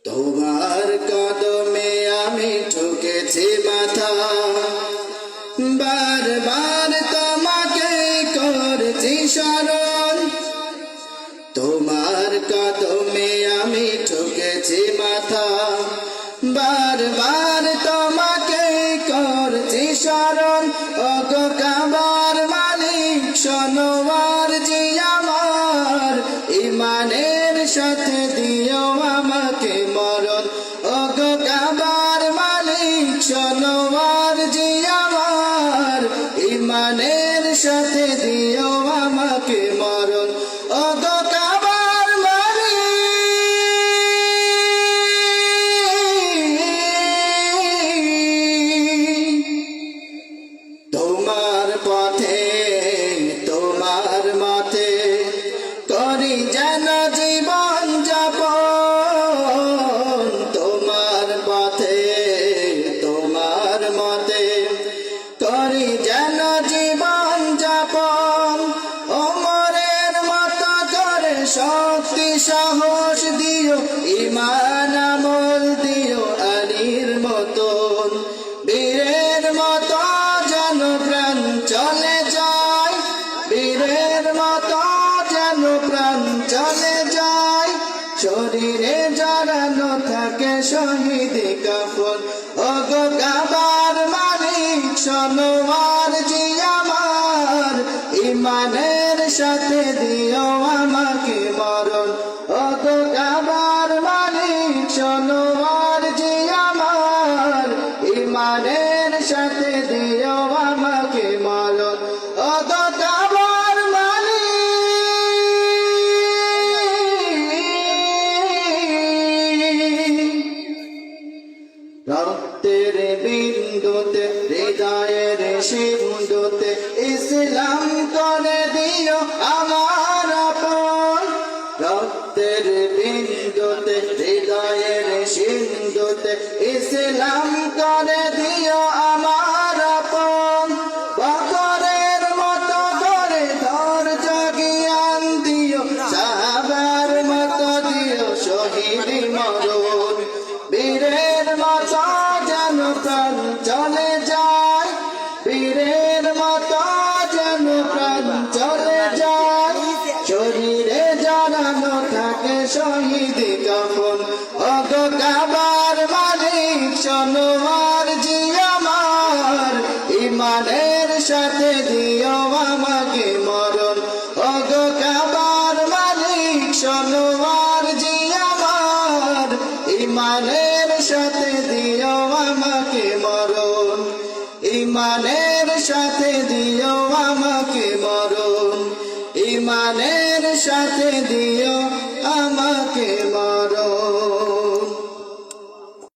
তোমার কদমে আমি ঠুকেছি মাথা, বারবার তোমাকে করছি স্মরণ। তোমার কদমে আমি ঠুকেছি মাথা, বারবার তোমাকে করছি স্মরণ। ওগো কাবার মালিক শোনো আরজি আমার, ইমানের সাথে দিও আমাকে মরণ। ওগো কাবার মালিক শোনো আরজি আমার, ইমানের সাথে দিও আমাকে মরণ। ওগো কাবার মালিক তোমার পথে তোমার মতে করি যেন জীবন যাপন। তোমার পথে তোমার মতে করি যেন জীবন যাপন। ওমরের মতো করে শক্তি সাহস দিও, ঈমান আমল দিও আলীর মতন। বীরের মতো যেন প্রাণ চলে যায়, বীরের মতো যেন প্রাণ চলে যায়। শরীরে জড়ানো থাকে শহীদি কাফন। ওগো কাবার মালিক শোনো আরজি আমার, ইমানের সাথে দিও আমাকে মরণ। ওগো কাবার মালিক শোনো আরজি আমার, ইমানের সাথে দিও আমাকে মরণ। ওগো কাবার মালিক রক্তের বিন্দুতে হৃদয়ের সিন্ধুতে ইসলাম করে দিও আমার আপন। রক্তের বিন্দুতে হৃদয়ের সিন্ধুতে ইসলাম করে দিও আমার আপন। বকরের মতো করে ধৈর্য জ্ঞান দিও, সাহাবার মতো দিও শহীদি মরণ। বীরের মতো যেন প্রাণ চলে যায়, বীরের মতো যেন প্রাণ চলে যায়। শরীরে জড়ানো থাকে শহীদি কাফন। ওগো কাবার মালিক শোনো আরজি আমার, ইমানের সাথে দিও আমাকে মরণ। ওগো কাবার মালিক শোনো আরজি আমার, ইমানের সাথে দিও আমাকে মরণ। ইমানের সাথে দিও আমাকে মরণ, ইমানের সাথে দিও আমাকে মরণ।